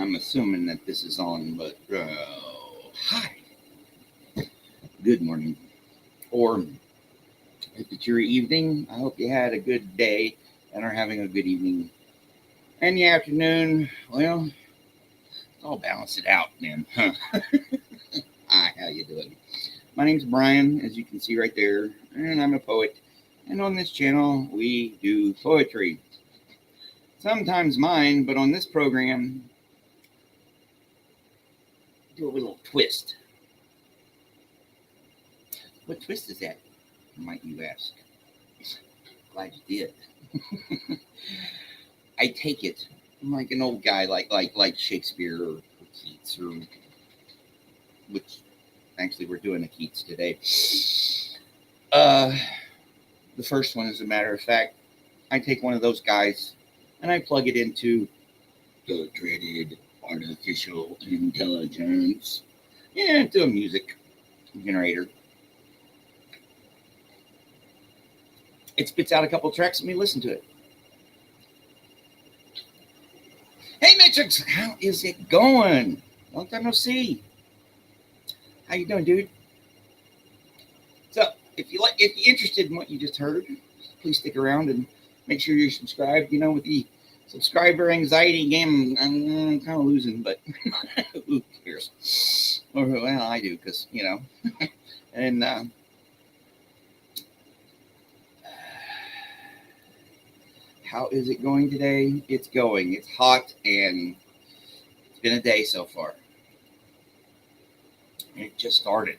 I'm assuming that this is on, but hi, good morning. Or if it's your evening, I hope you had a good day and are having a good evening. And the afternoon, well, I'll balance it out, man. Huh. Hi, how you doing? My name's Brian, as you can see right there, and I'm a poet. And on this channel, we do poetry. Sometimes mine, but on this program, do a little twist. What twist is that, might you ask? Glad you did. I take it like an old guy, like Shakespeare or Keats, or which actually we're doing a Keats today. The first one, as a matter of fact, I take one of those guys and I plug it into the dreaded artificial intelligence, yeah, into a music generator. It spits out a couple tracks and we listen to it. Hey Matrix, how is it going? Long time no see. How you doing, dude? So if you're interested in what you just heard, please stick around and make sure you're subscribed. You know, with the subscriber anxiety game, I'm kind of losing, but who cares? Or well, I do, because and how is it going today? It's going. It's hot, and it's been a day so far. It just started.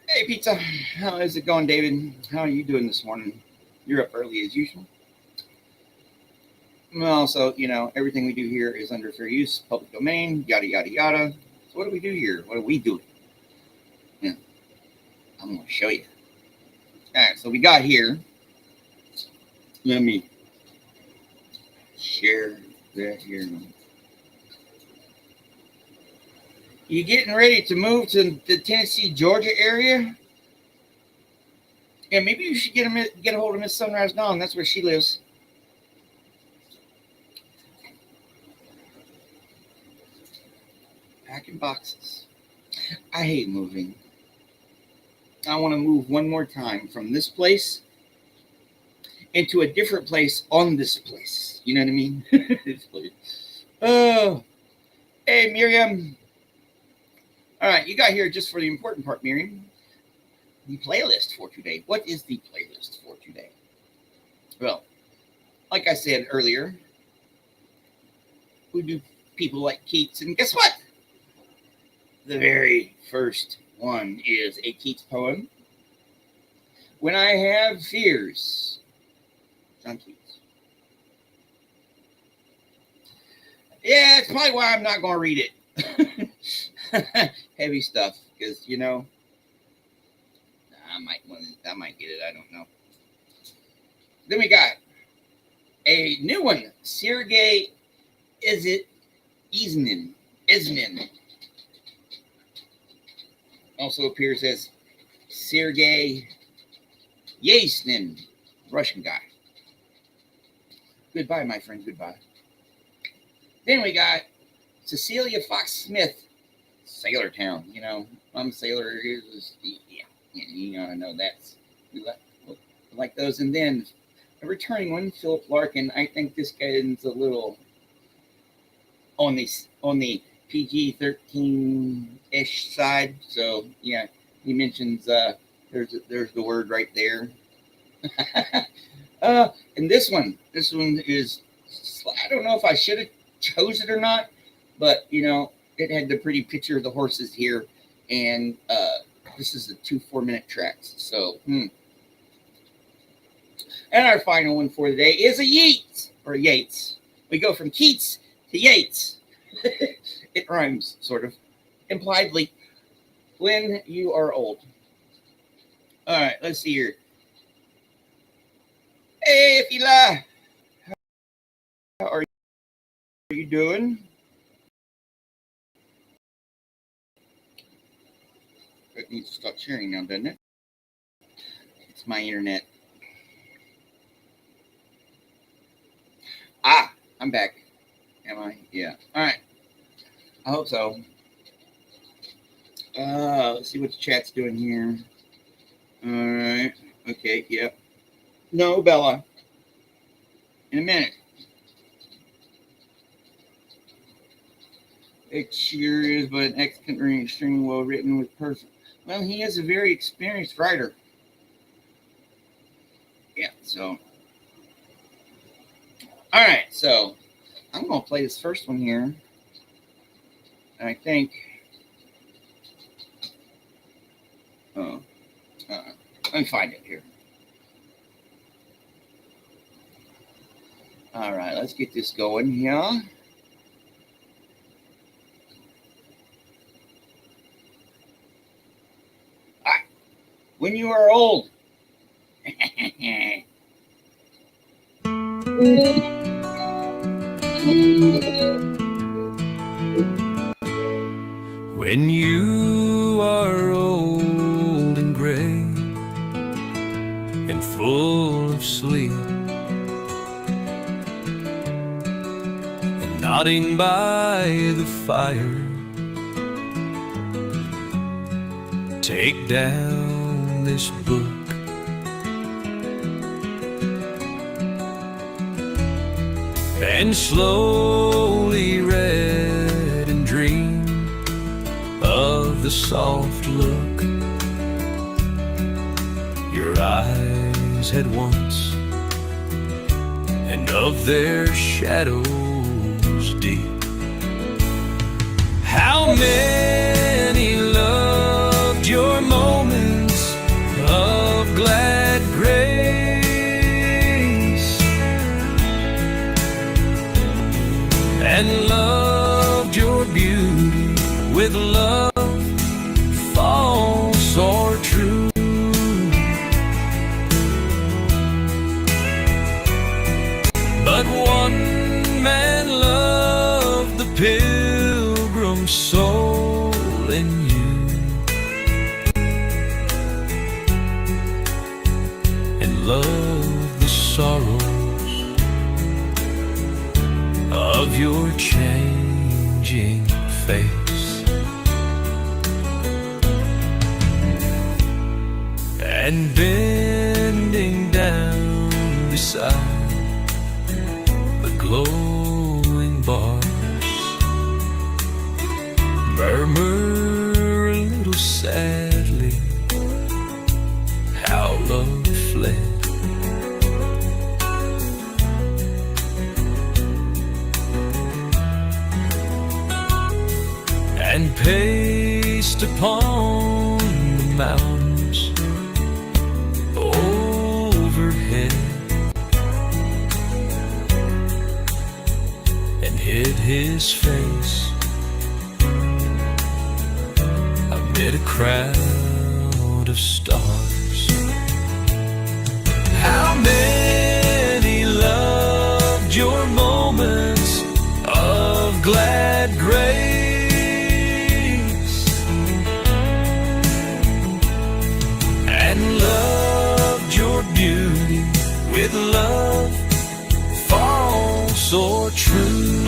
Hey, Pizza. How is it going, David? How are you doing this morning? You're up early as usual. Well, so, everything we do here is under fair use, public domain, yada, yada, yada. So what do we do here? What are we doing? Yeah, I'm going to show you. All right, so we got here. Let me share that here. You getting ready to move to the Tennessee, Georgia area? Yeah, maybe you should get a hold of Miss Sunrise Dawn. That's where she lives. Packing boxes. I hate moving. I want to move one more time from this place into a different place on this place. You know what I mean? This place. Oh, hey, Miriam. All right, you got here just for the important part, Miriam. The playlist for today. What is the playlist for today? Well, like I said earlier, we do people like Keats, and guess what? The very first one is a Keats poem. When I Have Fears. John Keats. Yeah, it's probably why I'm not going to read it. Heavy stuff, because I might get it. I don't know. Then we got a new one, Sergei Isnin. Also appears as Sergei Yasnin, Russian guy. Goodbye, my friend. Goodbye. Then we got Cecilia Fox Smith, Sailor Town. I'm a sailor. Yeah, you gotta know that's we like those. And then a returning one, Philip Larkin. I think this guy is a little on the PG-13-ish side. So yeah, he mentions there's the word right there. And this one is, I don't know if I should have chose it or not, but it had the pretty picture of the horses here, and this is the 2 4-minute tracks. So, And our final one for the day is a Yeats or Yates. We go from Keats to Yates. It rhymes, sort of, impliedly. When you are old. All right, let's see here. Hey, Fila. How are you doing? It needs to stop sharing now, doesn't it? It's my internet. I'm back. Am I? Yeah. All right. I hope so. Let's see what the chat's doing here. All right. Okay. Yep. No, Bella. In a minute. It sure is, but an excellent and extremely well written with person. Well, he is a very experienced writer. Yeah. So. All right. So I'm gonna play this first one here. And I think. Oh. Let me find it here. All right, let's get this going here. All right. When you are old. When you are old and gray and full of sleep and nodding by the fire, take down this book and slowly read and dream of the soft look your eyes had once, and of their shadows deep. How many loved your moments of glad grace and loved your beauty with love false or true. But one man loved the pilgrim soul in you, and loved the sorrows of your changing face, and bending down beside the glowing bars, murmur a little sadly how love fled. And paced upon the mountains overhead, and hid his face amid a crowd of stars. How many loved your moments of glad grace and loved your beauty with love false or true?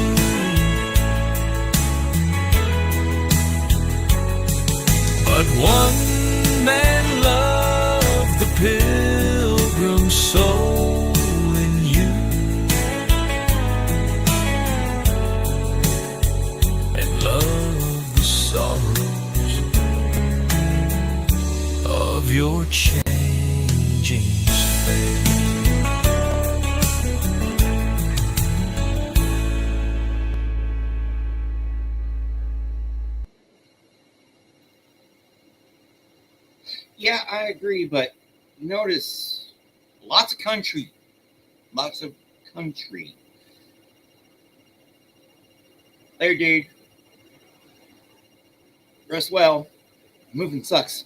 But one man loved the pilgrim soul in you, and loved the sorrows of your changing face. Yeah, I agree, but notice lots of country. Lots of country. There, dude. Rest well. Moving sucks.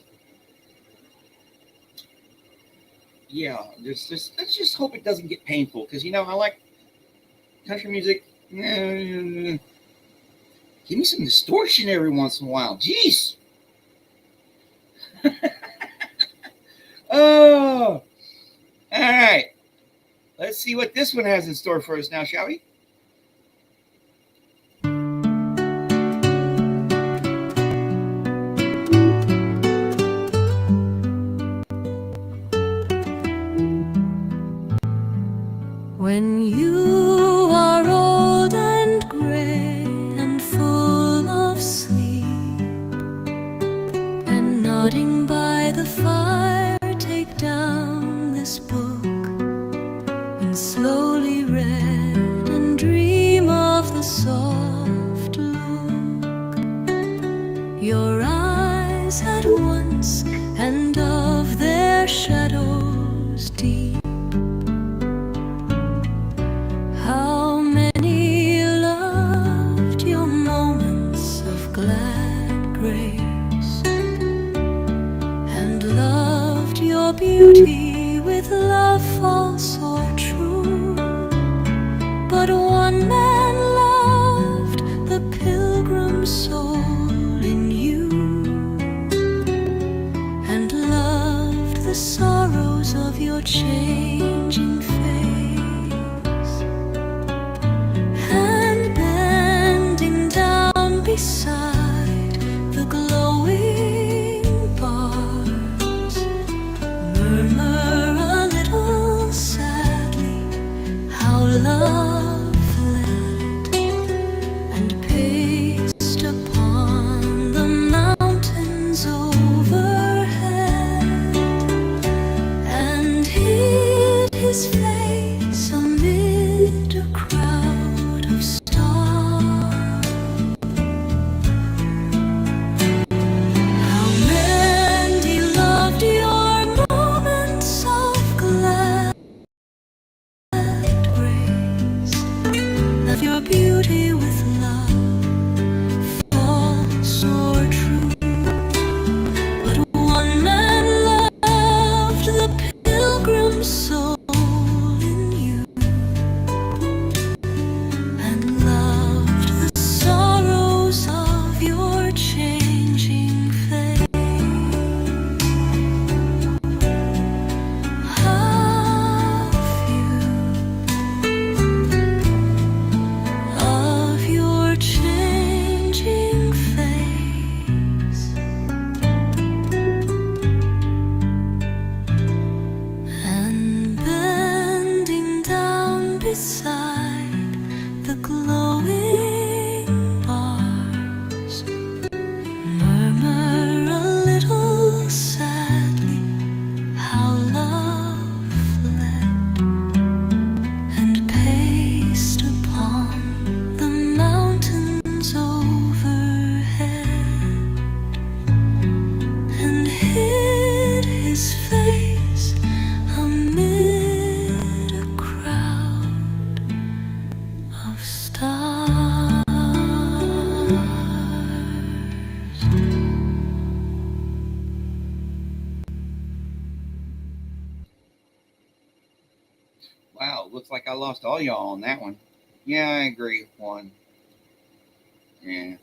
Yeah, let's just hope it doesn't get painful, because I like country music. Give me some distortion every once in a while. Jeez. Oh, all right. Let's see what this one has in store for us now, shall we? When you are old and gray and full of sleep, and nodding by the fire, take down this book and slowly read and dream of the soft look your eyes had once, and of their shadows deep. How many loved your moments of glad grace, and loved your beauty with love false or true. But one man loved the pilgrim soul in you, and loved the sorrows of your changing face. And bending down beside the glowing bars, murmur a little sadly how love fled, and paced upon the mountains overhead, and hid his face amid a crowd of stars. How many loved your moments of glad grace, of your beauty with love false or true. But one man loved the pilgrim soul in you, and loved the sorrows of your changing face. How few of your changing face, and bending down beside the glowing bars, murmur a little sadly how love fled, and paced upon the mountains overhead, and hid his face amid a crowd of stars. Wow, looks like I lost all y'all on that one. Yeah, I agree. One. Yeah.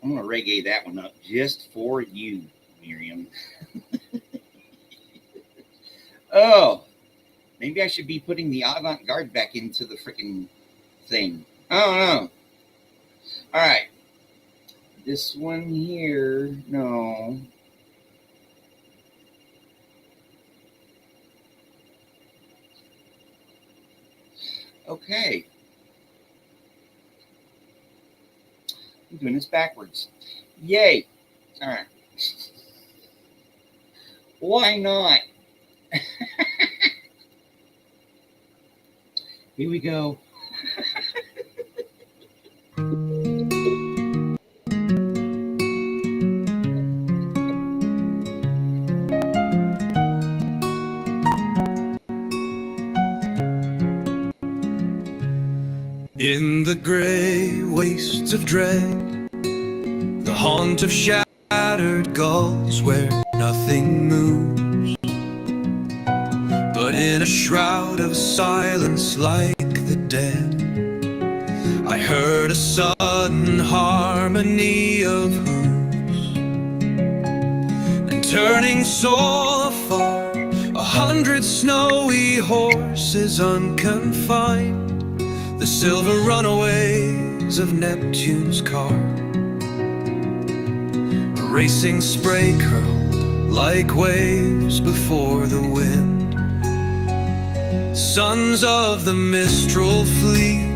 I'm gonna reggae that one up just for you, Miriam. Oh, maybe I should be putting the avant-garde back into the freaking thing. I don't know. All right. This one here, no. Okay. I'm doing this backwards. Yay. All right. Why not? Here we go. In the gray wastes of dread, the haunt of shattered gulls where nothing moves, but in a shroud of silence like the dead, I heard a sudden harmony of hooves, and turning so afar, 100 snowy horses unconfined, the silver runaways of Neptune's car. A racing spray curled like waves before the wind, sons of the Mistral fleet,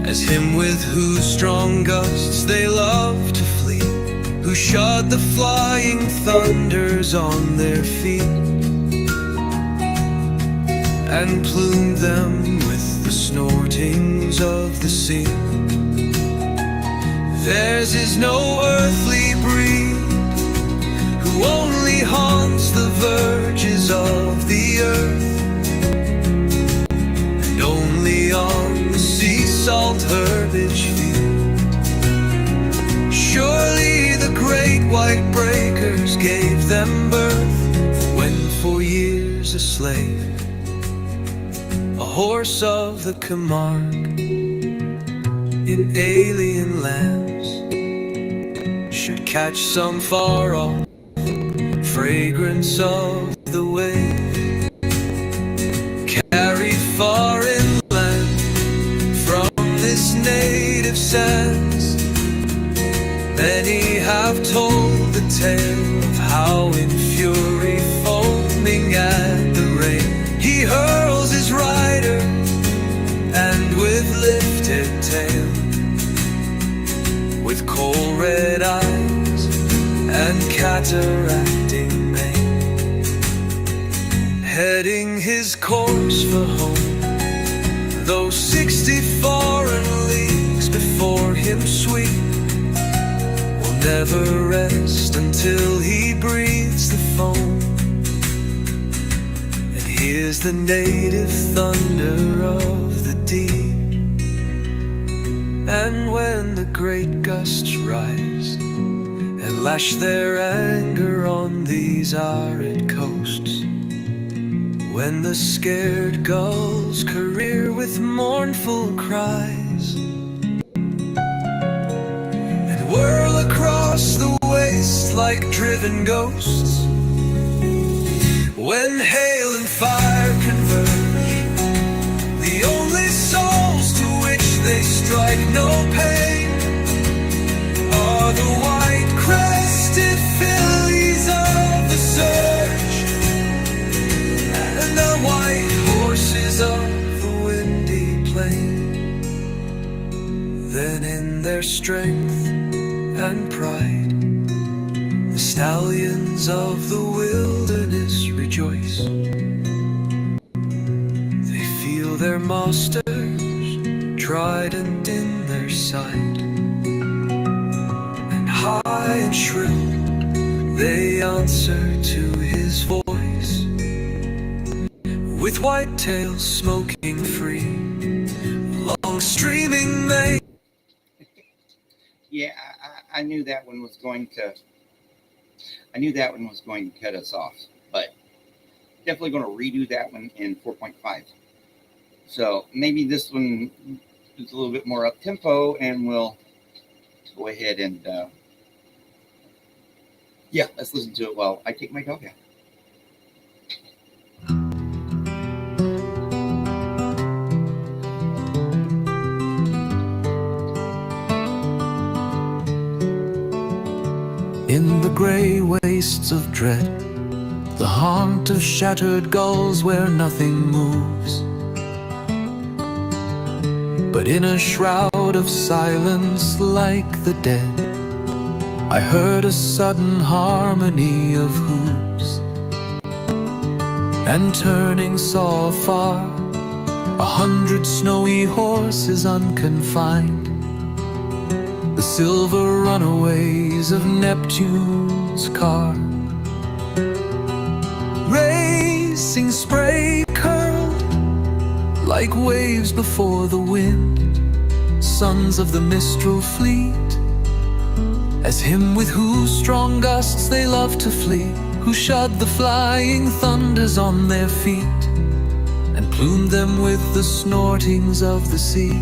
as him with whose strong gusts they love to flee, who shod the flying thunders on their feet, and plumed them with the snortings of the sea. Theirs is no earthly breed, who only haunts the verges of the earth, and only on the sea salt herbage feed. Surely the great white breakers gave them birth, when for years a slave, a horse of the Camargue, in alien lands, should catch some far-off fragrance of the wave, carried far inland from this native sands. Many have told the tale of how in fury, foaming at the rain, he hurls his rider, and with lifted tail, with coal red eyes and cataracting mane, heading his course for home, though 60 foreign leagues before him sweep, will never rest until he breathes the foam, and hears the native thunder of the deep. And when the great gusts rise and lash their anger on these arid coasts, when the scared gulls career with mournful cries, and whirl across the waste like driven ghosts, when hail and fire converge, the only souls to which they strike no pain are the white-crested fillies of the surge, and the white horses of the windy plain. Then in their strength and pride, the stallions of the wilderness rejoice. They feel their master's trident in their side, and high and shrill they answer to his voice, with white tails smoking free, long streaming mane. Yeah, I knew that one was going to. I knew that one was going to cut us off, but definitely going to redo that one in 4.5. So maybe this one is a little bit more up tempo, and we'll go ahead and yeah, let's listen to it while I take my dog out. In the grey wastes of dread, the haunt of shattered gulls where nothing moves, but in a shroud of silence like the dead, I heard a sudden harmony of hooves, and turning saw afar 100 snowy horses unconfined, the silver runaways of Neptune's car, racing spray curled like waves before the wind, sons of the Mistral fleet, as him with whose strong gusts they love to flee, who shod the flying thunders on their feet, and plumed them with the snortings of the sea.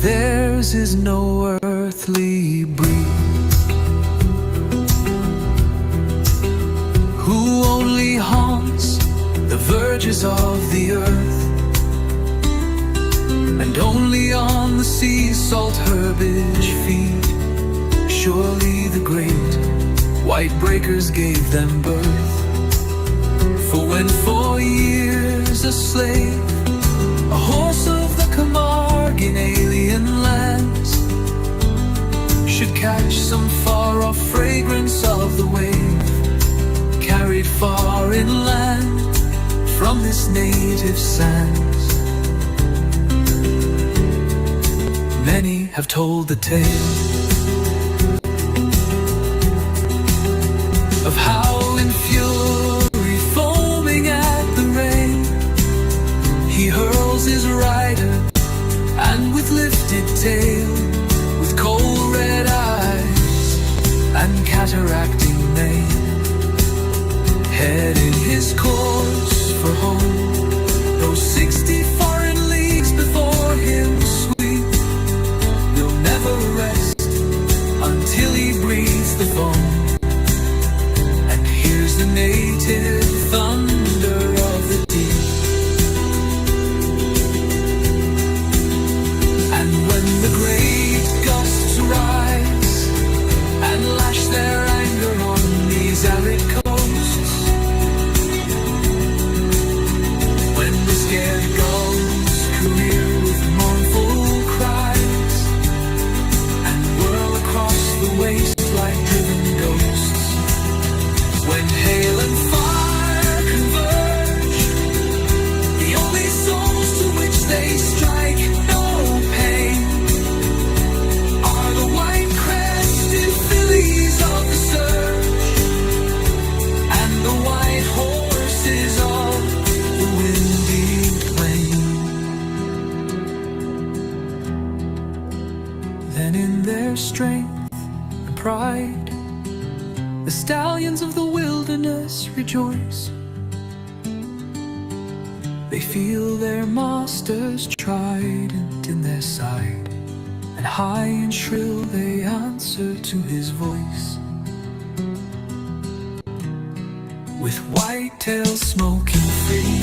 Theirs is no earthly breed, who only haunts the verges of the earth, and only on the sea's salt herbage feed. Surely the great white breakers gave them birth, for when for years a slave, a horse of the Camargue in alien lands, should catch some far-off fragrance of the wave, carried far inland from this native sands. Many have told the tale of how in fury, foaming at the rain, he hurls his rider, and with lifted tail, with cold red eyes and cataracting mane, heading his course for home. Those 60 foreign leagues before him sweep, he'll never rest until he breathes the foam and hears the native thunder of the deep. And when the great gusts rise and lash their anger on these arid coasts, when the scared gulls career with mournful cries and whirl across the waste like driven ghosts, when hail and fire converge, the only souls to which they strike no pain are the white-crested fillies of the surge and the white horses of the windy plain. Then in their strength and pride, the stallions of the wilderness rejoice. They feel their master's trident in their side, and high and shrill they answer to his voice. With white tails smoking free,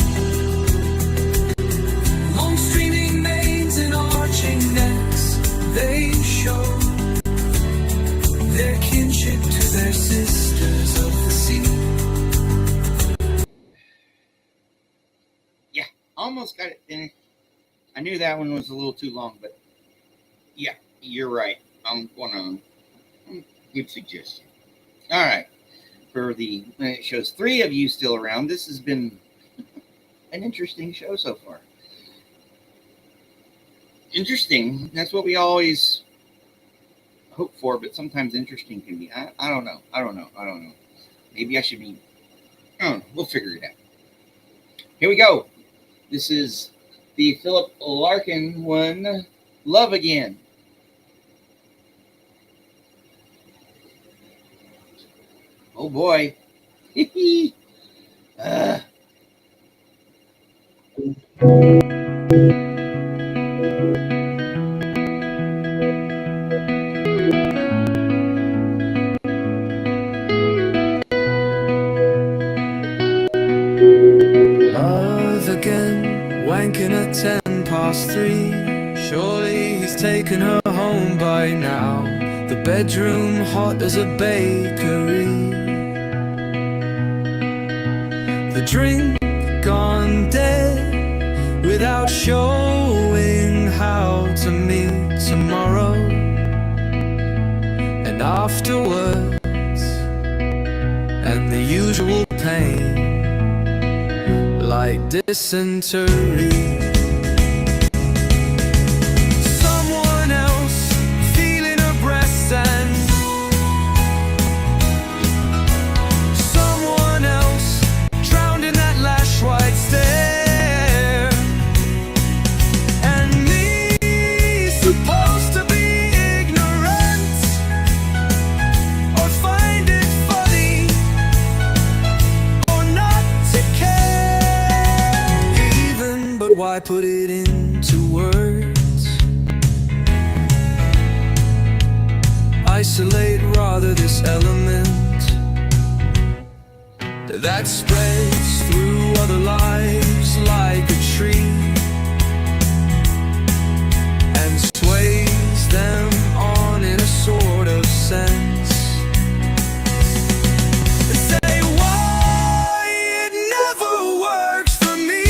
long streaming manes and arching necks, they show their kinship to their sisters of the sea. Yeah, almost got it finished. I knew that one was a little too long, but yeah, you're right. Good suggestion. All right. It shows 3 of you still around. This has been an interesting show so far. Interesting. That's what we always hope for, but sometimes interesting can be. I don't know. Maybe I should be. I don't know. We'll figure it out. Here we go. This is the Philip Larkin one, Love Again. Oh boy. Love again, wanking at 3:10. Surely he's taken her home by now. The bedroom hot as a bakery. The drink gone dead without showing how to meet tomorrow. And afterwards, and the usual pain, like dysentery. Someone else feeling her breasts and someone else drowned in that lash white stare. And me supposed to be ignorant or find it funny or not to care even, but why put it into words? Isolate rather this element that spreads through other lives like a tree and sways them on in a sort of sense. Say why it never works for me.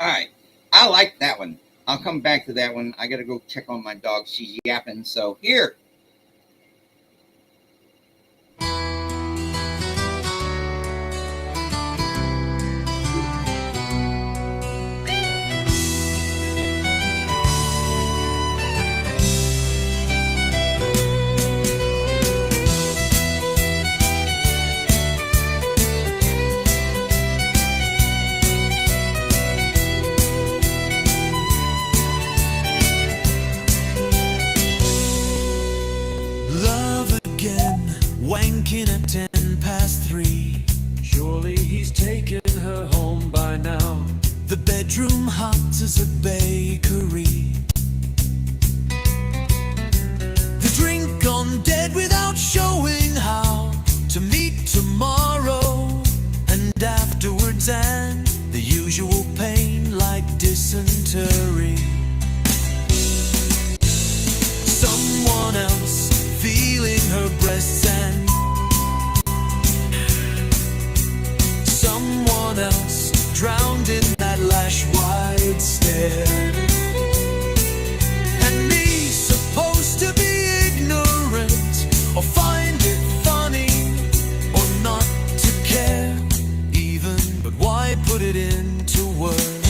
All right. I like that one. I'll come back to that one. I got to go check on my dog. She's yapping. So here. Love again, wanking at 3:10. Surely he's taken her home by now. The bedroom hot as a bakery. The drink gone dead without showing how to meet tomorrow. And afterwards, and the usual pain like dysentery. Someone else feeling her breasts and someone else drowned in that lash-wide stare. And me supposed to be ignorant or find it funny or not to care even, but why put it into words?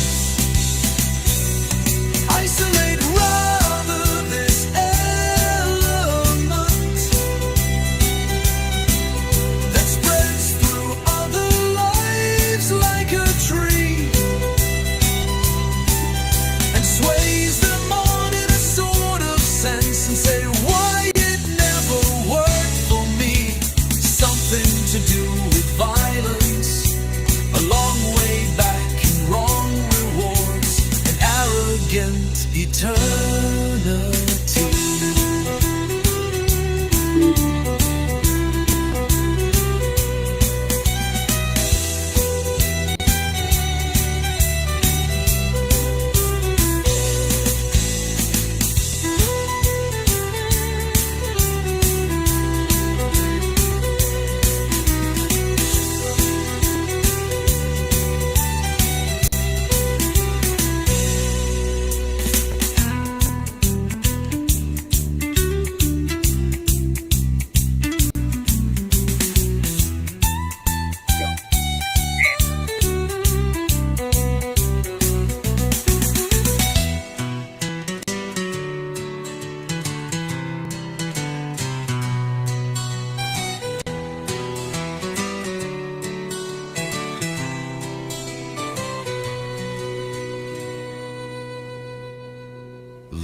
Isolate rather this element that spreads through other lives like a tree and sways them on in a sort of sense and say why it never worked for me. Something to do with violence, a long way back and wrong rewards, an arrogant eternity.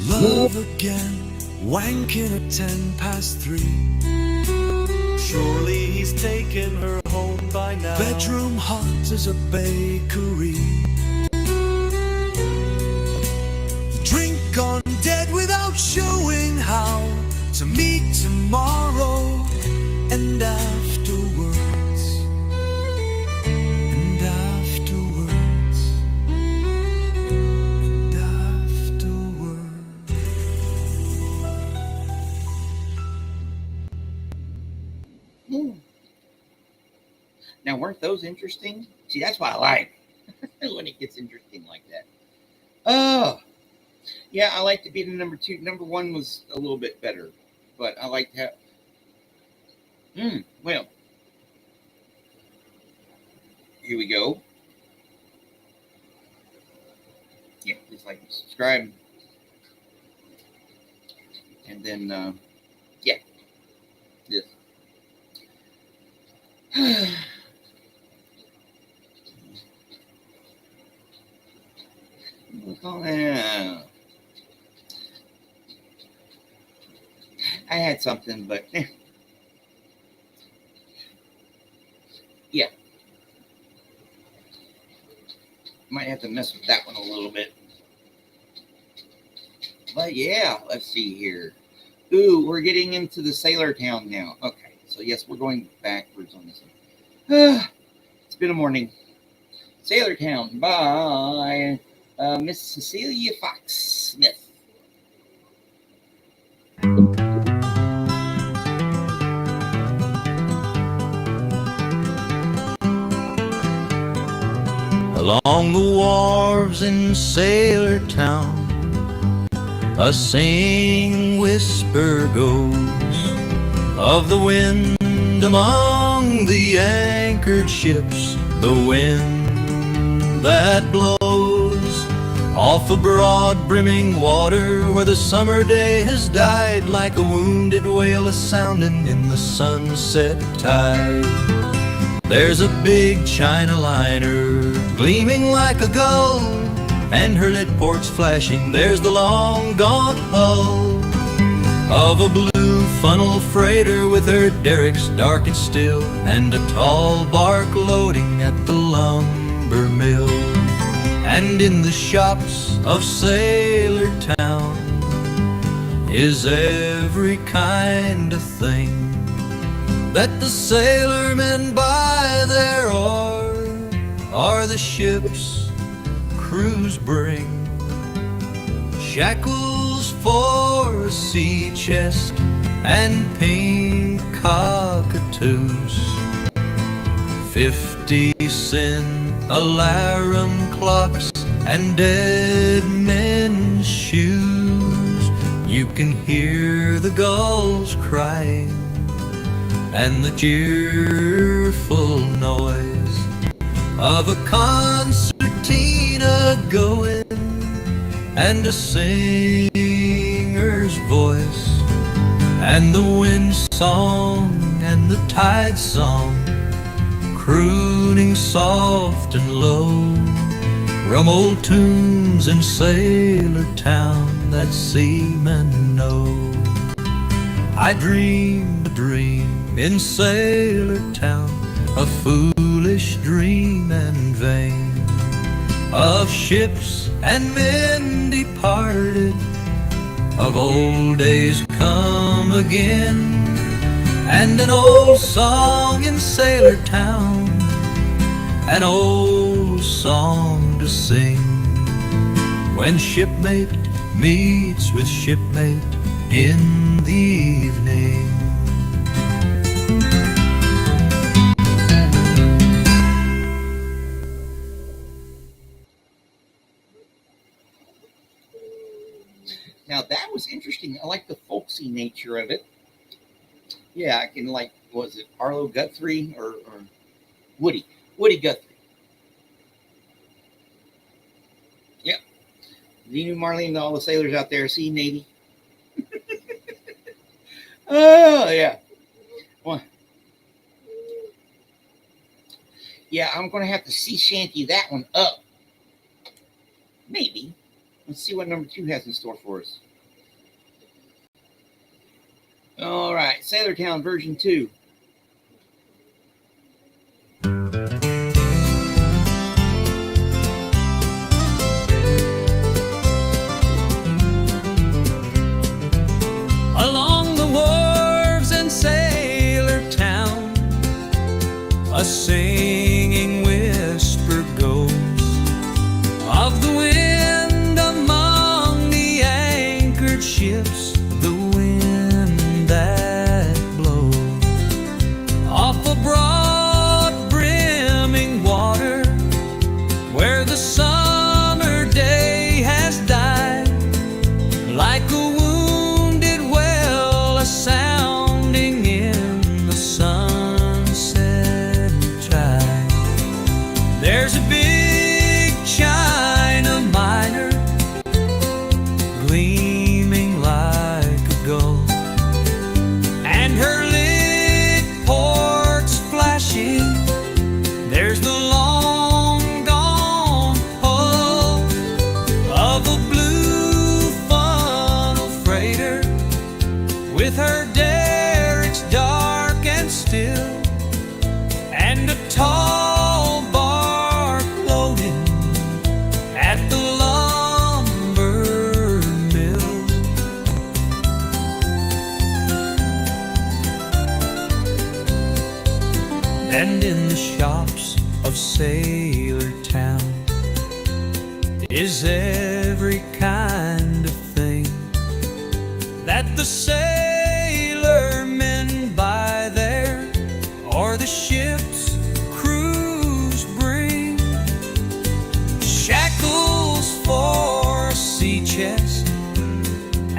Love again, wanking at 3:10. Surely he's taken her home by now. Bedroom hot as a bakery. Drink gone dead without showing how to meet tomorrow. And afterwards, and afterwards, and afterwards. Now, weren't those interesting? See, that's what I like when it gets interesting like that. Oh, yeah, I like to be the number two. Number one was a little bit better, but I like to have. Well, here we go. Yeah, just like and subscribe. And then, yeah, this. Oh, yeah. I had something, but yeah, might have to mess with that one a little bit. But yeah, let's see here. Ooh, we're getting into the Sailor Town now. Okay, so yes, we're going backwards on this one. It's been a morning. Sailor Town by Miss Cecilia Fox Smith. Along the wharves in Sailor Town, a singing whisper goes of the wind among the anchored ships, the wind that blows off a broad brimming water where the summer day has died, like a wounded whale a-sounding in the sunset tide. There's a big China liner gleaming like a gull, and her lit ports flashing. There's the long gaunt hull of a blue funnel freighter with her derricks dark and still, and a tall bark loading at the lumber mill. And in the shops of Sailor Town is every kind of thing that the sailormen buy there, or the ship's crews bring. Shackles for a sea chest and pink cockatoos, 50-cent alarum clocks and dead men's shoes. You can hear the gulls crying and the cheerful noise of a concertina going, and a singer's voice, and the wind song and the tide song crooning soft and low, rum old tunes in Sailor Town that seamen know. I dreamed a dream in Sailor Town, a foolish dream and vain, of ships and men departed, of old days come again, and an old song in Sailor Town, an old song to sing, when shipmate meets with shipmate in the evening. Now that was interesting. I like the folksy nature of it. Yeah, I can like, was it Arlo Guthrie or Woody Guthrie? Yep. You, Marlene, and all the sailors out there, sea Navy. Oh yeah. Well, yeah, I'm gonna have to sea shanty that one up. Maybe. Let's see what number 2 has in store for us. All right, Sailor Town version 2. Along the wharves in Sailor Town, a singing whisper goes of the wind among the anchored ships, the wind that blows off a broad brimming water where the summer day has died, like a wounded whale a-sounding in the sunset tide. There's a big China miner gleaming like a gull, and her lit ports flashing. There's the long gone hull of a blue funnel freighter with her derricks dark and still, and a tall bark loading at the lumber mill. And in the shops of Sailor Town is every kind of thing that the sailormen buy there, or the ship's crews bring.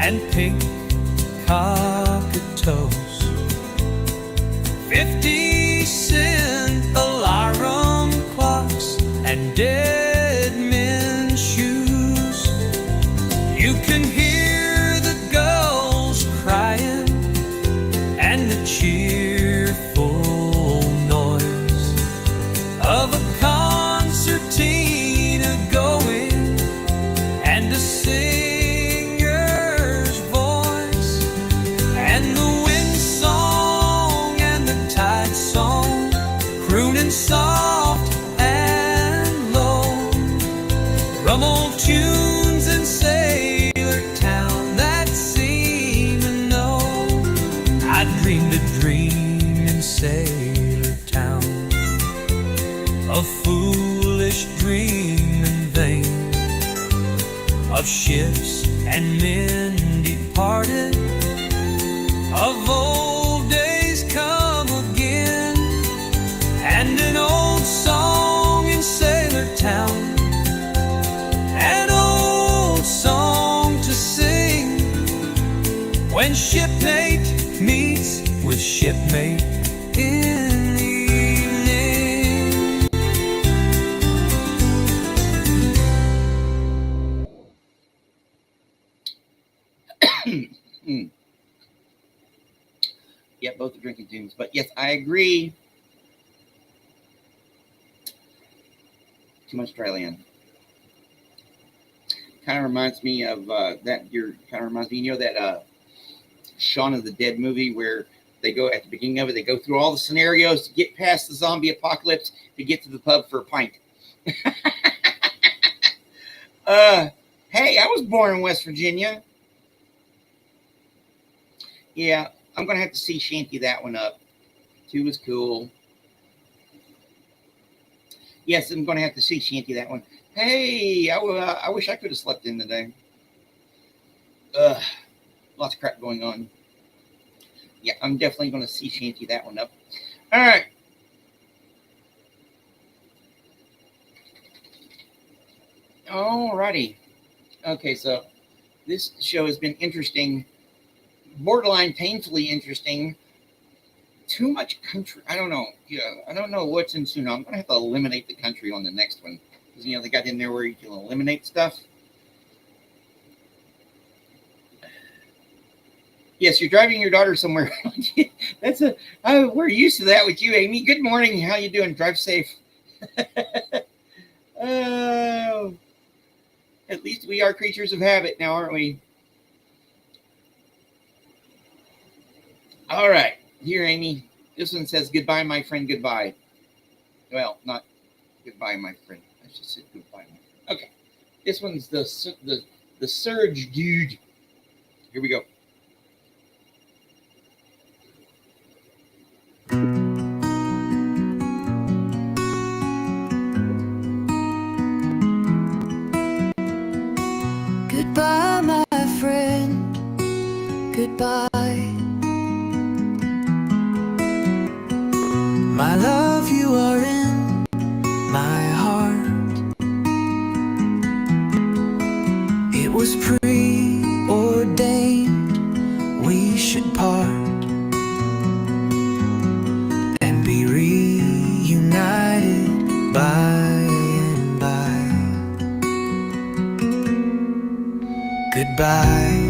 and pink cockatoos. 50-cent alarm clocks and dead men's shoes. You can hear the gulls crying and the cheerful noise of a concertina going and a singer's voice, and the wind song and the tide song crooning soft and low. Rum old tunes in Sailor Town that seem to know. I dreamed a dream in Sailor Town, a foolish dream in vain, of ships and men departed, of old days come again, and an old song in Sailor Town, an old song to sing when shipmate meets with shipmate in the Mm. Yeah, both are drinking tunes. But yes, I agree. Too much dry land. Kind of reminds me of that Shaun of the Dead movie where they go at the beginning of it, they go through all the scenarios to get past the zombie apocalypse to get to the pub for a pint. Hey, I was born in West Virginia. Yeah, I'm going to have to see Shanty that one up. 2 was cool. Yes, I'm going to have to see Shanty that one. Hey, I wish I could have slept in today. Lots of crap going on. Yeah, I'm definitely going to see Shanty that one up. All right. All righty. Okay, so this show has been interesting. Borderline painfully interesting. Too much country. I don't know. Yeah, I don't know what's in soon. I'm gonna have to eliminate the country on the next one because they got in there where you can eliminate stuff. Yes, you're driving your daughter somewhere. We're used to that with you, Amy. Good morning. How you doing? Drive safe. Oh, at least we are creatures of habit now, aren't we? All right, here, Amy. This one says, goodbye, my friend, goodbye. Well, not goodbye, my friend. I just said goodbye, my friend. Okay, this one's the Surge dude. Here we go. Goodbye, my friend, goodbye. My love, you are in my heart. It was preordained we should part and be reunited by and by. Goodbye,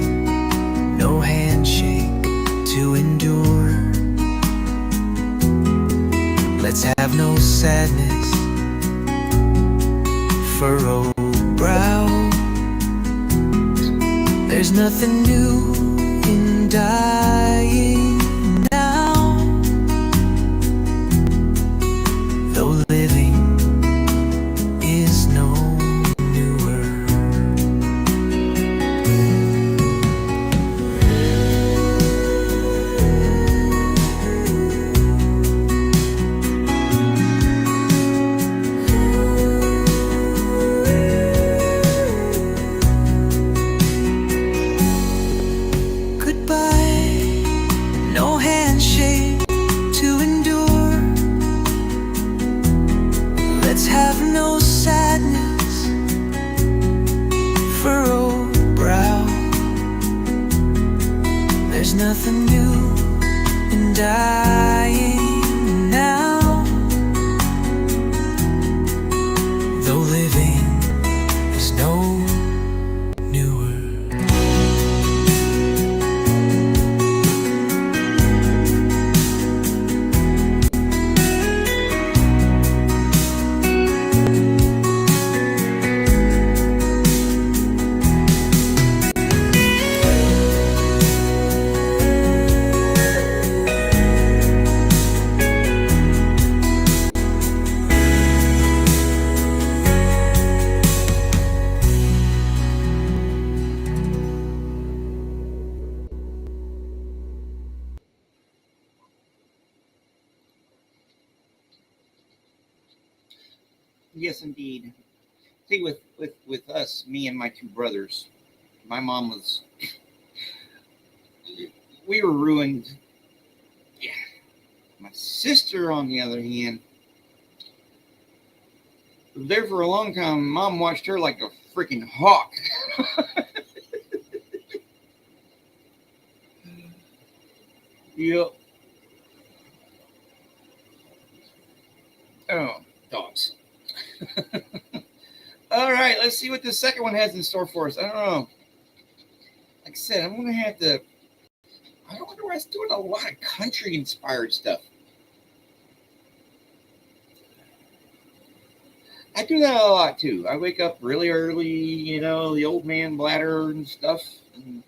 no handshake to endure. Let's have no sadness, furrowed brow. There's nothing new in dying now, though living is no newer. dying now, though living is no newer. Yes, indeed. See, with us, me and my two brothers, my mom was, we were ruined. Yeah. My sister, on the other hand, was there for a long time. Mom watched her like a freaking hawk. Yep. Oh, dogs. All right, let's see what the second one has in store for us. I don't know. Like I said, I'm gonna have to. I don't wonder why it's doing a lot of country-inspired stuff. I do that a lot too. I wake up really early, you know, the old man bladder and stuff, and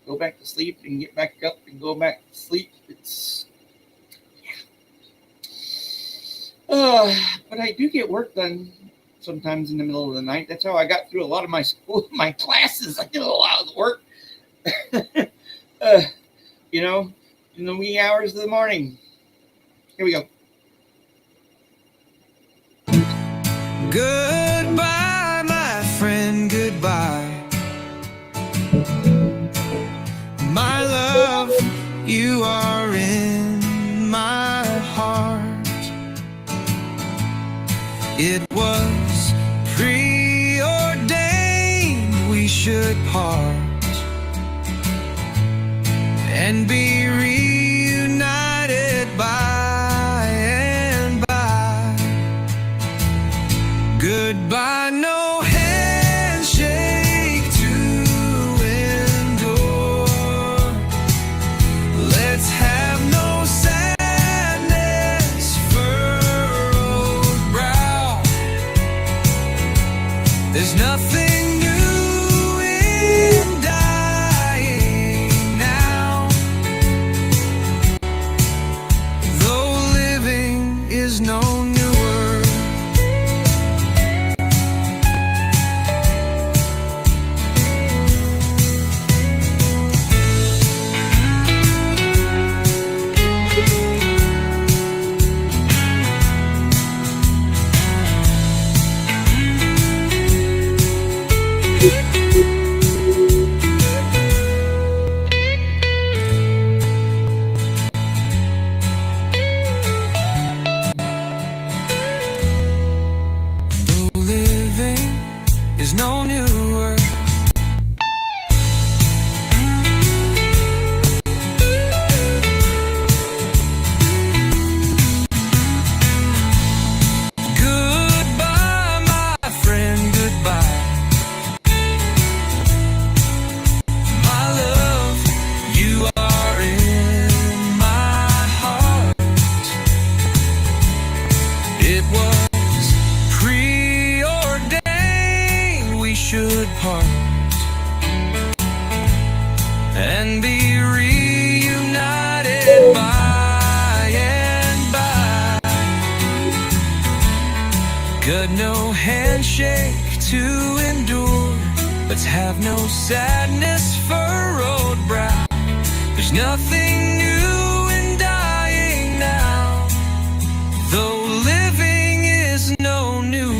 go back to sleep and get back up and go back to sleep. It's but I do get work done sometimes in the middle of the night. That's how I got through a lot of my school, my classes. I did a lot of work, you know, in the wee hours of the morning. Here we go. Goodbye, my friend, goodbye. My love, you are in my heart. It was preordained we should part and be reunited by and by. Goodbye, no handshake to endure. Let's have no sadness, furrowed brow. There's nothing new in dying now, though living is no newer. Is no newer. Goodbye, my friend, goodbye. My love, you are in my heart. It was preordained we should part and be reunited by and by. Got no handshake to endure. Let's have no sadness, furrowed brow. There's nothing new in dying now, though living is no newer.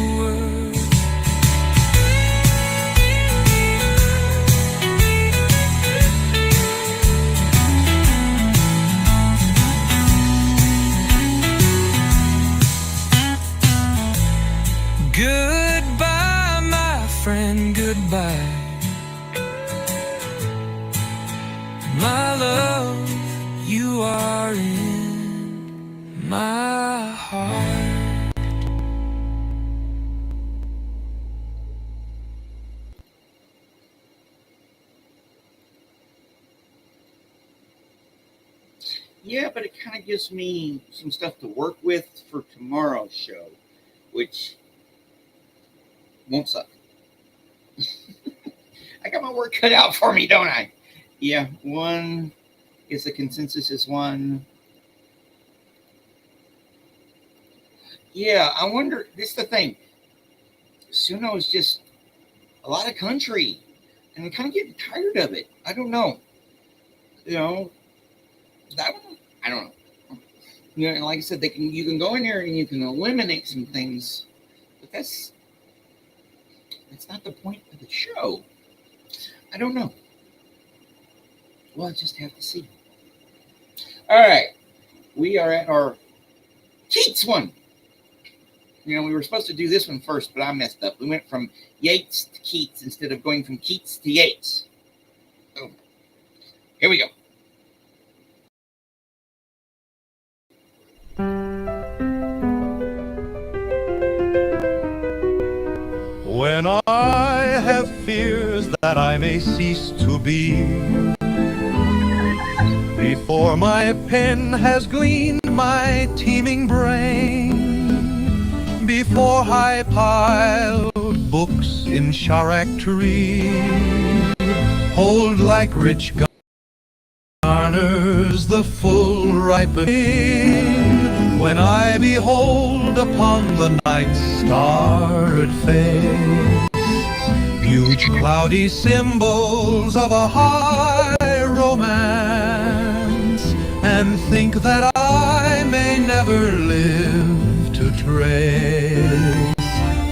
Goodbye, my friend, goodbye. My love, you are in heart. Yeah, but it kind of gives me some stuff to work with for tomorrow's show, which won't suck. I got my work cut out for me, don't I? Yeah, one is the consensus is one. Yeah, I wonder. This is the thing. Suno is just a lot of country, and I'm kind of getting tired of it. I don't know. You know, that one. I don't know. You know, like I said, you can go in there and you can eliminate some things, but that's not the point of the show. I don't know. We'll just have to see. All right, we are at our Keats one. You know, we were supposed to do this one first, but I messed up. We went from Yeats to Keats instead of going from Keats to Yeats. So, here we go. When I have fears that I may cease to be, before my pen has gleaned my teeming brain, before high-piled books in charactery hold like rich garners the full ripening, when I behold upon the night's starred face huge cloudy symbols of a high romance, and think that I may never live to trace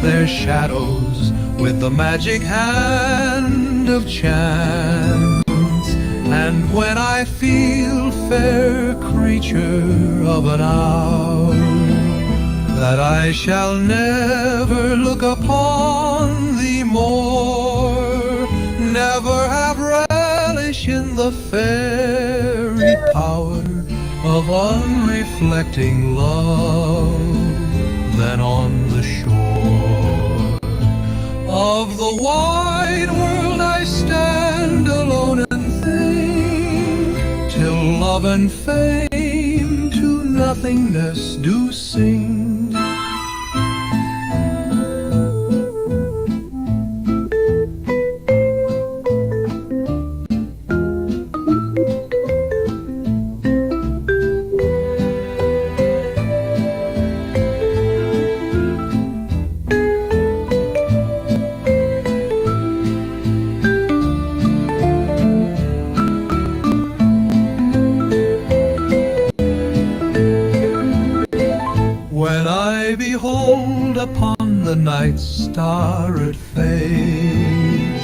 their shadows with the magic hand of chance. And when I feel, fair creature of an hour, that I shall never look upon thee more, never have relish in the fairy power of unreflecting love, then on the shore of the wide world I stand alone and think, till love and fame to nothingness do sing. Upon the night's starred face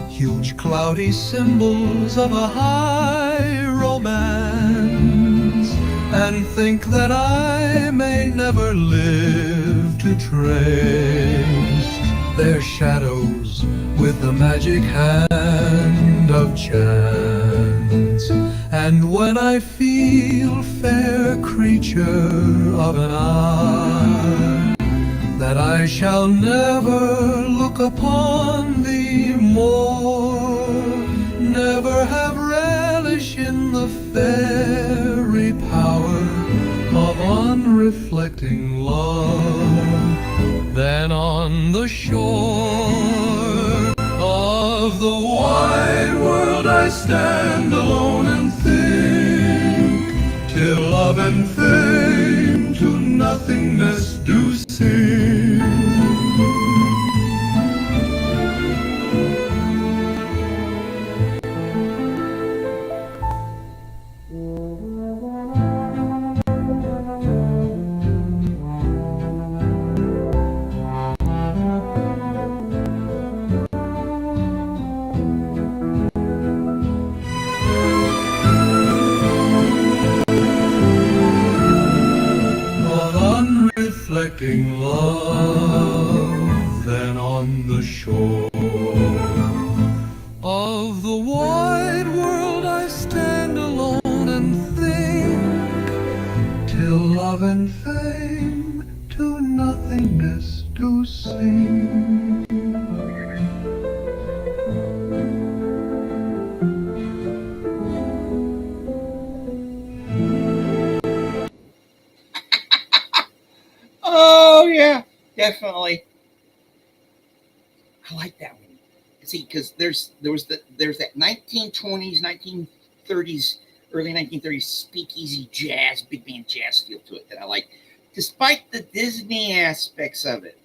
huge cloudy symbols of a high romance, and think that I may never live to trace their shadows with the magic hand of chance. And when I feel, fair creature of an eye, that I shall never look upon thee more, never have relish in the fairy power of unreflecting love, then on the shore of the wide world I stand alone and think, till love and fame to nothingness do sing. Reflecting love, then on the shore of the wide world I stand alone and think, till love and time to nothingness to sing. Oh yeah, definitely. I like that one. See, because there's that 1920s, 1930s, early 1930s speakeasy jazz, big band jazz feel to it that I like, despite the Disney aspects of it.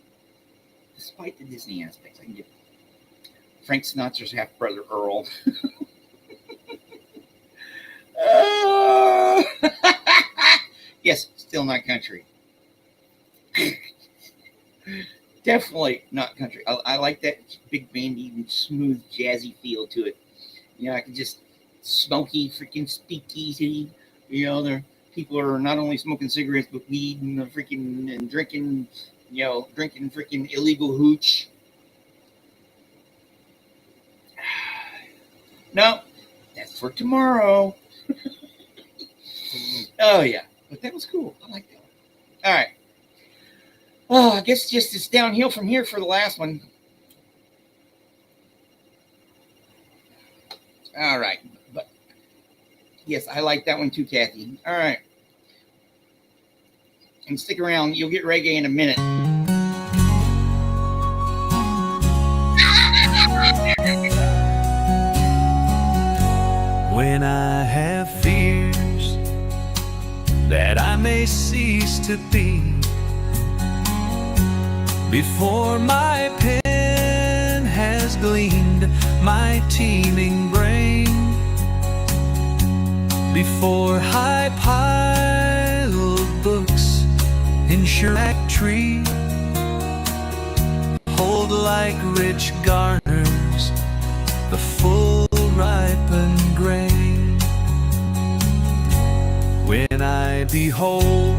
Despite the Disney aspects, I can get Frank Sinatra's half brother Earl. Uh, yes, still not country. Definitely not country. I like that big bandy, smooth, jazzy feel to it. You know, I can just smoky freaking speakeasy. You know, there people are not only smoking cigarettes but weed and freaking and drinking. You know, drinking freaking illegal hooch. No, that's for tomorrow. Oh yeah, but that was cool. I like that one. All right. Oh, I guess just it's downhill from here for the last one. All right, but yes, I like that one too, Kathy. All right, and stick around. You'll get reggae in a minute. When I have fears that I may cease to be, before my pen has gleaned my teeming brain, before high piled books in shellac tree hold like rich garners the full ripened grain. When I behold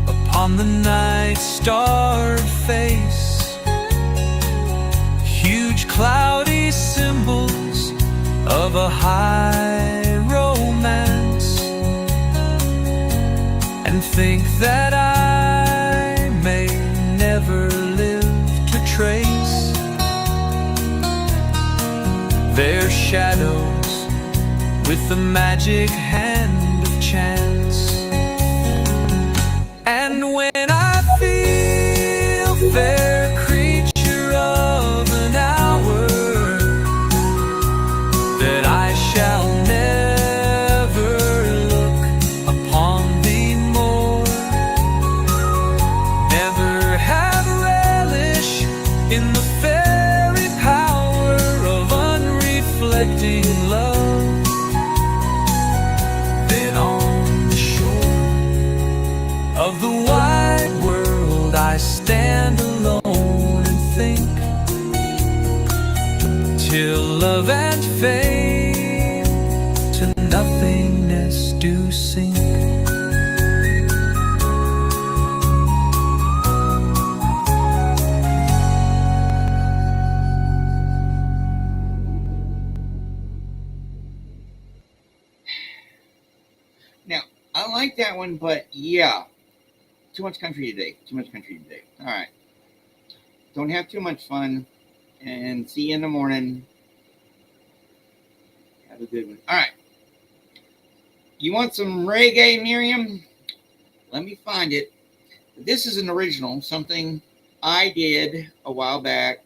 upon the night starred face huge cloudy symbols of a high romance, and think that I may never live to trace their shadows with the magic hand of chance. And when I feel fair creature of an hour that I shall never look upon thee more, never have relish in the fairy power of unreflecting love, then on the shore of the wide world I stand alone and think, till love and fame to nothingness do sink. Now, I like that one, but yeah, too much country today. Too much country today. All right, don't have too much fun, and see you in the morning. Have a good one. All right. You want some reggae, Miriam? Let me find it. This is an original, something I did a while back.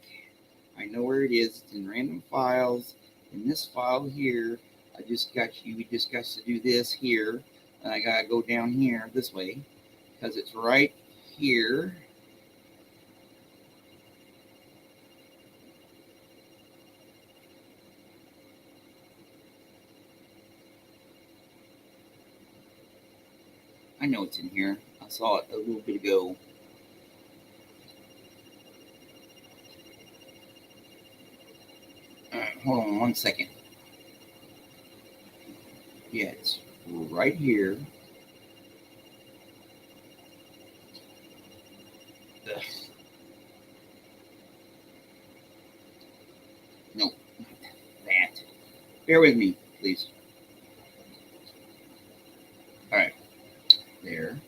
I know where it is. It's in random files. In this file here, we just got to do this here. And I got to go down here this way because it's right here. I know it's in here. I saw it a little bit ago. All right, hold on 1 second. Yeah, it's right here. Ugh. No, not that. Bear with me, please. All right, there.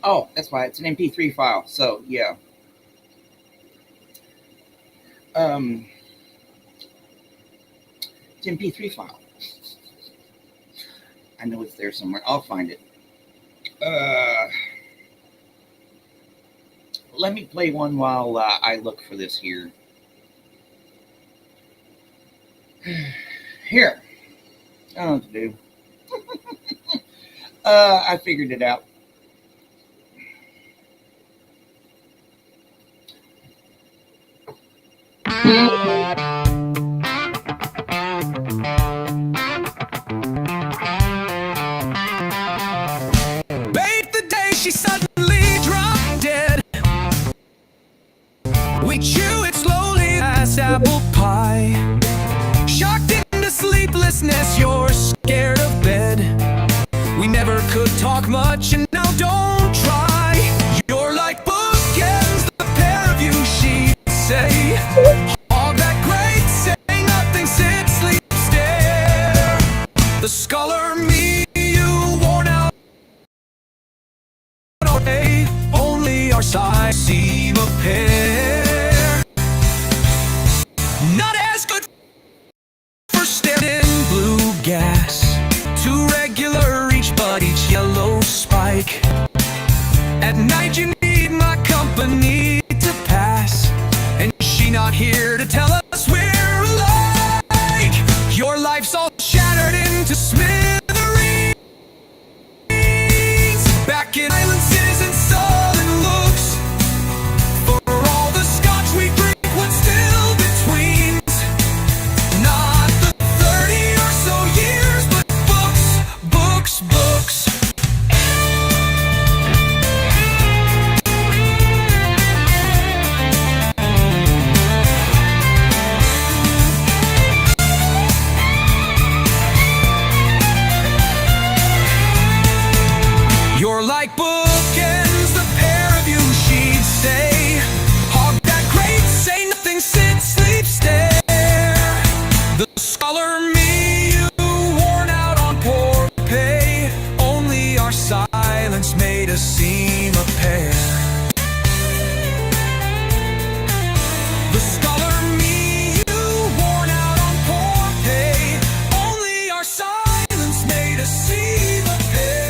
Oh, that's why it's an MP3 file. So yeah. It's an MP3 file. I know it's there somewhere. I'll find it. Let me play one while I look for this here. Here. I don't know what to do. I figured it out. Bait the day she suddenly dropped dead. We chew it slowly as apple pie. Shocked into sleeplessness, you're scared of bed. We never could talk much and now don't try. You're like bookends, the pair of you, she'd say. All that great, say nothing, sit, sleep, stare. The scholar me, you worn out. Only our sides seem a pair. Not as good for staring blue gas. Too regular each, but each yellow spike. At night you need my company to pass, and she not here to tell us we're alike. Your life's all shattered into smithereens. Back in silences and sullen looks. For all the scotch we drink, what's still between? Not the 30 or so years, but books, books. You're like bookends, the pair of you, she'd say. Hog that crate, say nothing, sit, sleep, stare. The scholar me, you worn out on poor pay. Only our silence made us seem a pair. The scholar me, you worn out on poor pay. Only our silence made us seem a pair.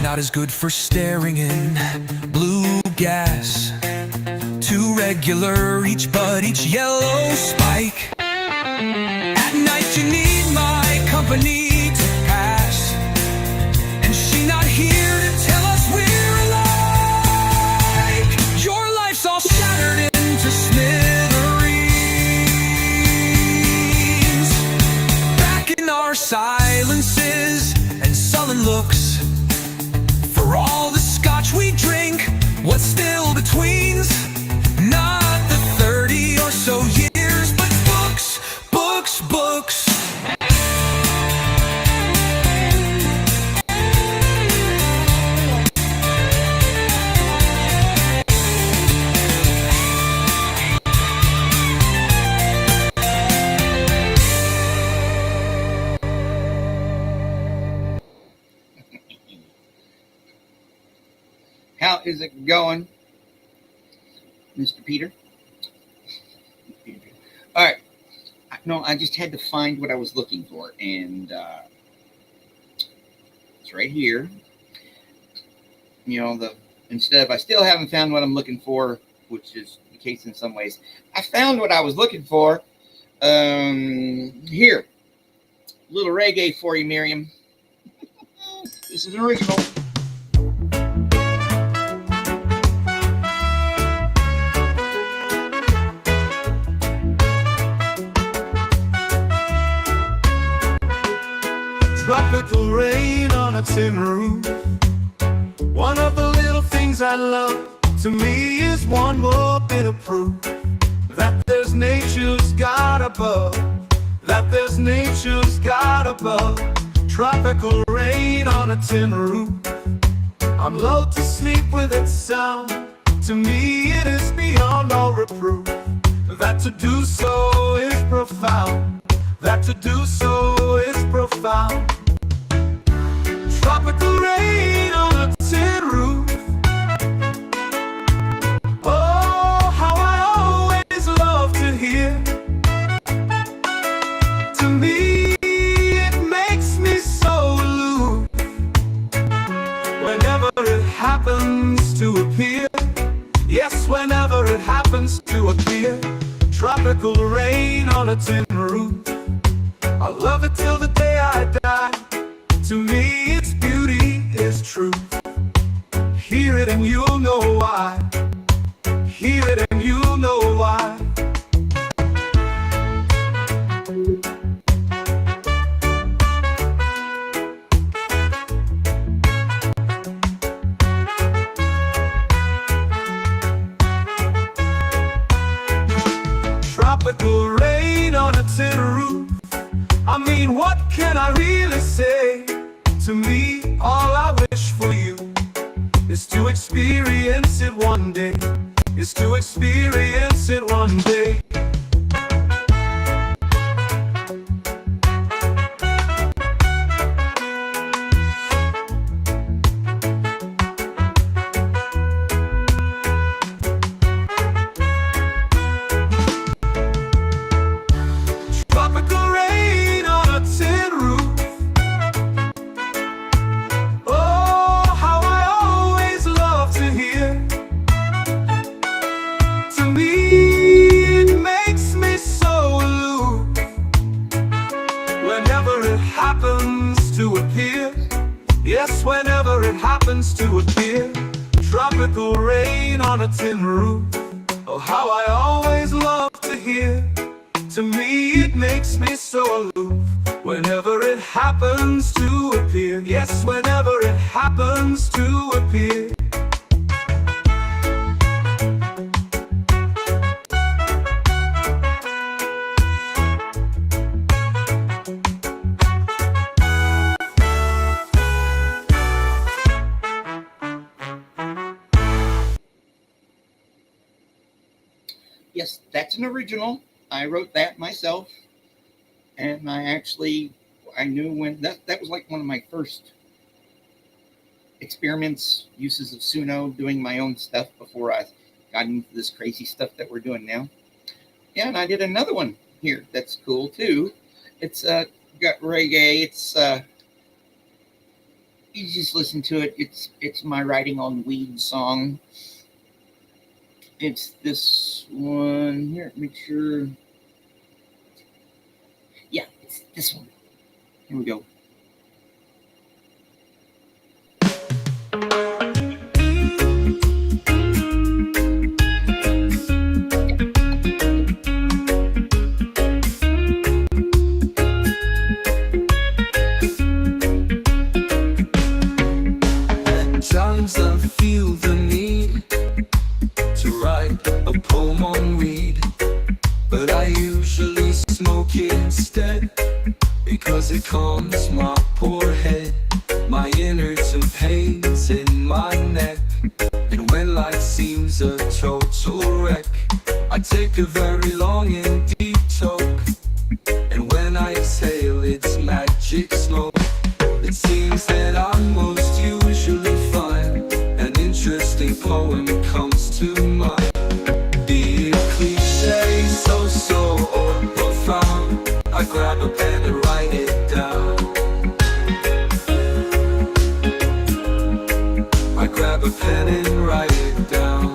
Not as good for staring in blue gas. Too regular each, but each yellow spike. At night you need my company to pass, and she not here to tell us we're alike. Your life's all shattered into smithereens. Back in our silences and sullen looks. For all the scotch we drink, what's still betweens? Not the 30 or so years, but books, books, books. How is it going, Mr. Peter? All right. No, I just had to find what I was looking for, and it's right here. You know, I still haven't found what I'm looking for, which is the case in some ways. I found what I was looking for. Here, a little reggae for you, Miriam. This is an original. Tropical rain on a tin roof. One of the little things I love to me is one more bit of proof that there's nature's God above, that there's nature's God above. Tropical rain on a tin roof. I'm lulled to sleep with its sound. To me it is beyond all reproof that to do so is profound, that to do so is profound. Tropical rain on a tin roof. Oh, how I always love to hear. To me, it makes me so aloof. Whenever it happens to appear. Yes, whenever it happens to appear. Tropical rain on a tin roof. I love it till the day I die. To me, its beauty is true. Hear it and you'll know why. Hear it and you'll know why. Tropical rain on a tin roof. I mean, what can I really say? To me, all I wish for you is to experience it one day. Is to experience it one day. Tropical rain on a tin roof. Oh, how I always love to hear. To me, it makes me so aloof. Whenever it happens to appear. Yes, whenever it happens to appear. Tropical rain on a tin roof. Oh, how I always love to hear. To me, it makes me so aloof. Whenever it happens to appear. Yes, whenever it happens to appear. Yes, that's an original. I wrote that myself, and I knew when that was like one of my first experiments, uses of Suno, doing my own stuff before I got into this crazy stuff that we're doing now. Yeah, and I did another one here that's cool too. It's got reggae. It's you just listen to it. It's my Writing on Weed song. It's this one here. Make sure. Yeah, it's this one. Here we go. At times I feel the need to write a poem on weed, but I usually smoke it instead, because it calms my poor head, my innards and pains in my neck. And when life seems a total wreck, I take a very long and deep toke, and when I exhale it's magic smoke. It seems that I'm most usually fine. An interesting poem comes to mind. Be it cliche, so or profound, I grab a pen and write it down. I grab a pen and write it down.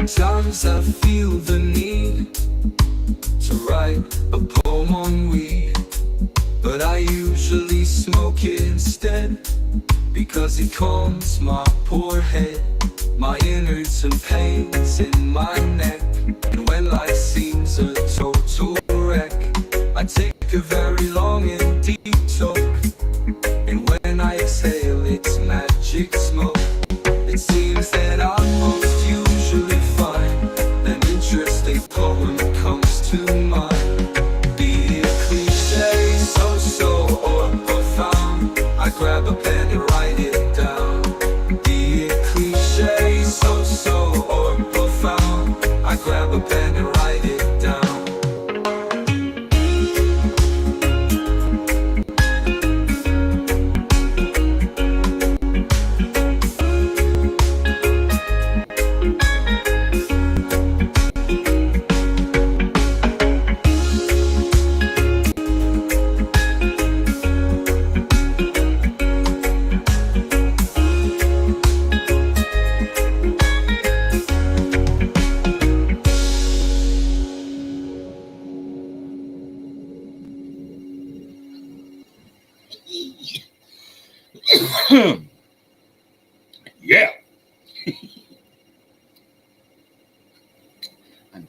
Sometimes I feel the need to write a poem on weed, but I usually smoke it instead, because it calms my poor head, my innards and pains in my neck. And when life seems a total wreck, I take a very long and deep toke, and when I exhale it's magic smoke. It seems that I'm most usually fine. An interesting poem comes to mind. Be it cliche, so or profound, I grab a pen and write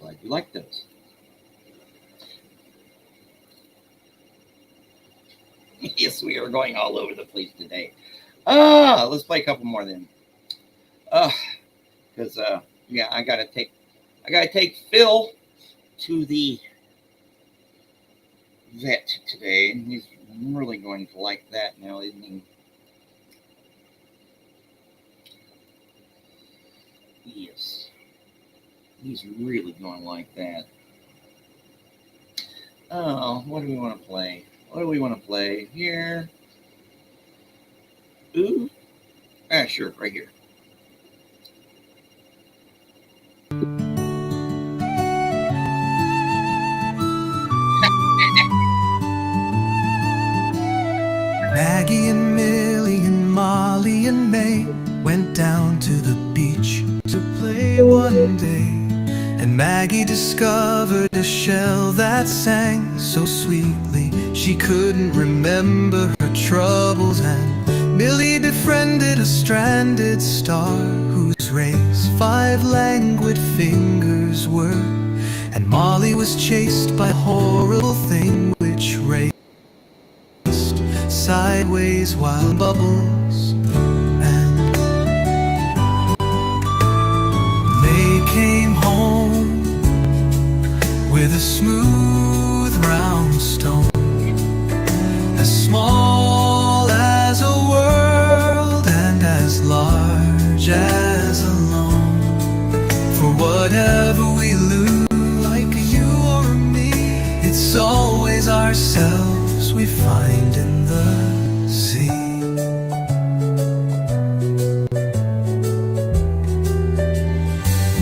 glad you like those. Yes, we are going all over the place today. Let's play a couple more then. Because yeah, I gotta take Phil to the vet today, and he's really going to like that now, isn't he? Yes, he's really going to like that. Oh, what do we want to play? What do we want to play here? Ooh, sure, right here. Maggie and Millie and Molly and May went down to the beach to play one day. And Maggie discovered a shell that sang so sweetly she couldn't remember her troubles. And Millie befriended a stranded star whose rays 5 languid fingers were. And Molly was chased by a horrible thing which raced sideways while bubbles, and they came home with a smooth round stone, as small as a world and as large as a loan. For whatever we lose, like you or me, it's always ourselves we find in the sea.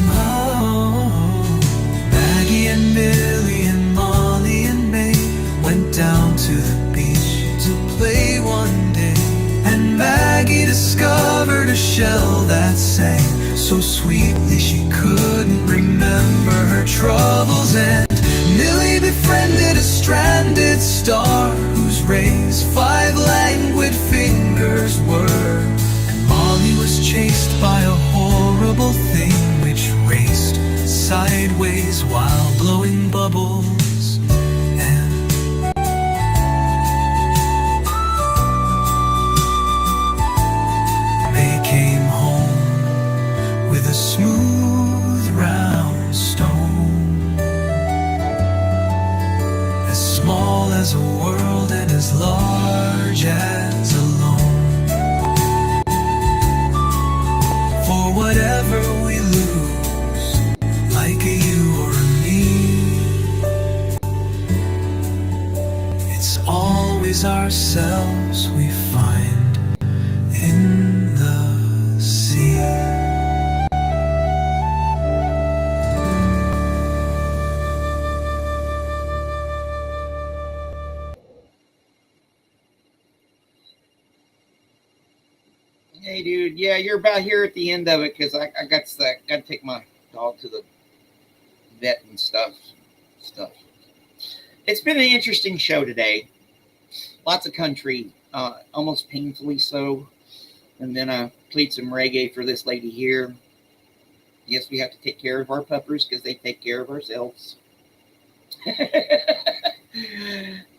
Oh, Maggie and Millie and Molly and May went down to the beach to play one day. And Maggie discovered a shell that sang so sweetly she couldn't remember her troubles. And Millie befriended a stranded star whose rays 5 languid fingers were. And Molly was chased by a horrible thing which raced sideways while blowing bubbles. And they came home with a smooth round stone, as small as a world and as large as a loan. For whatever we lose, like a you or a me, it's always ourselves we find in the sea. Hey, dude. Yeah, you're about here at the end of it because I got to take my dog to the vet and stuff. It's been an interesting show today. Lots of country, almost painfully so. And then I played some reggae for this lady here. Yes, we have to take care of our puppers because they take care of ourselves.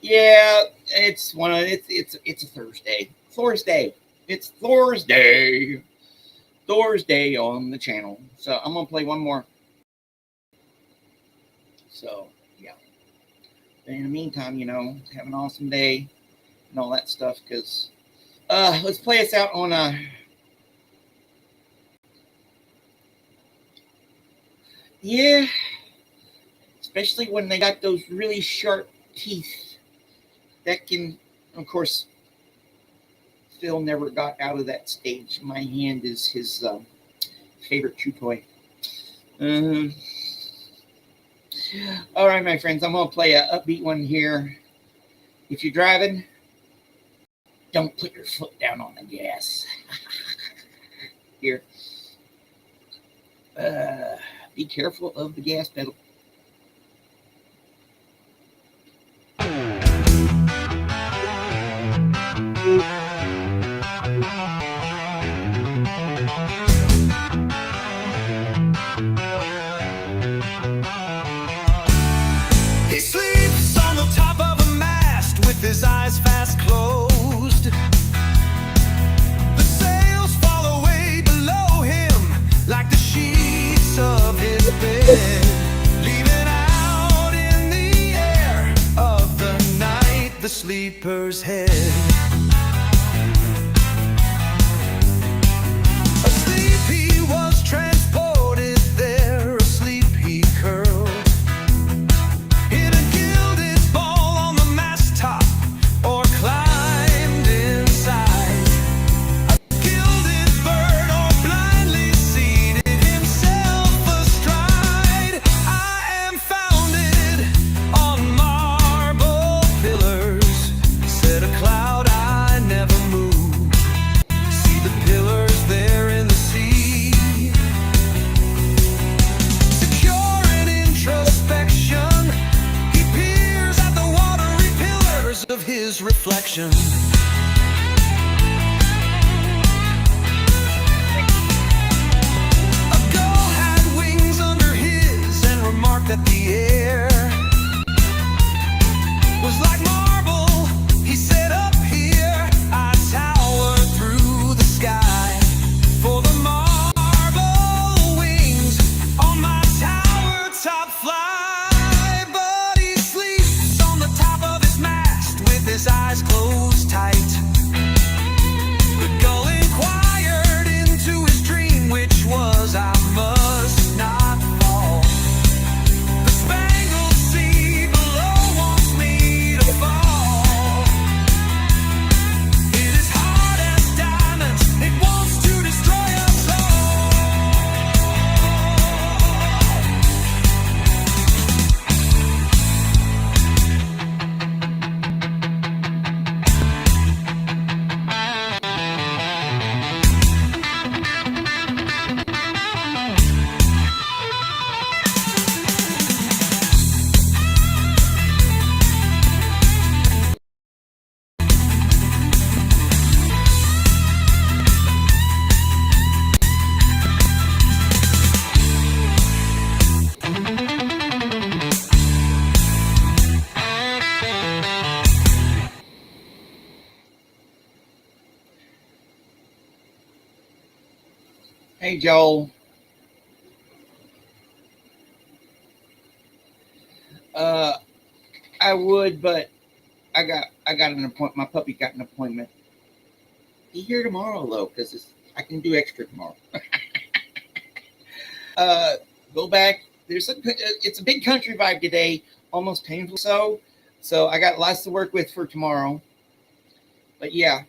Yeah, it's a Thursday. Thor's Day. It's Thor's Day. Thor's Day on the channel. So I'm gonna play one more. So yeah. But in the meantime, have an awesome day and all that stuff. Because let's play us out on yeah. Especially when they got those really sharp teeth. That can, of course. Phil never got out of that stage. My hand is his favorite chew toy. All right, my friends, I'm going to play an upbeat one here. If you're driving, don't put your foot down on the gas. Here. Be careful of the gas pedal. of his bed, leaving out in the air of the night the sleeper's head. Asleep he was transported there, asleep he curled in a gilded ball on the mast top, or climbed inside a gilded bird, or blindly seated himself astride. I am founded on marble pillars, said a cloud I never moved. See the pillars there in the sea, secure in introspection, he peers at the watery pillars of his reflection. A gull had wings under his, and remarked that the air was like marble. He said, up here I tower through the sky, for the marble wings on my tower top fly. But he sleeps on the top of his mast with his eyes closed tight. The gull inquired into his dream, which was, I must not fall. The spangled sea below wants me to fall. It is hard as diamonds, it wants to destroy us Hey, Joel. I would, but I got an appointment. My puppy got an appointment. Be here tomorrow, though, because I can do extra tomorrow. Go back. It's a big country vibe today, almost painful so. So I got lots to work with for tomorrow. But yeah,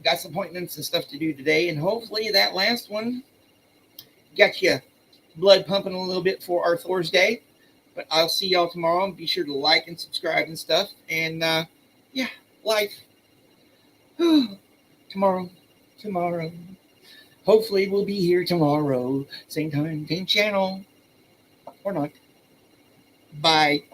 got some appointments and stuff to do today, and hopefully that last one got you blood pumping a little bit for our Thor's Day. But I'll see y'all tomorrow, and be sure to like and subscribe and stuff. And yeah, life. Tomorrow. Hopefully we'll be here tomorrow, same time, same channel, or not. Bye.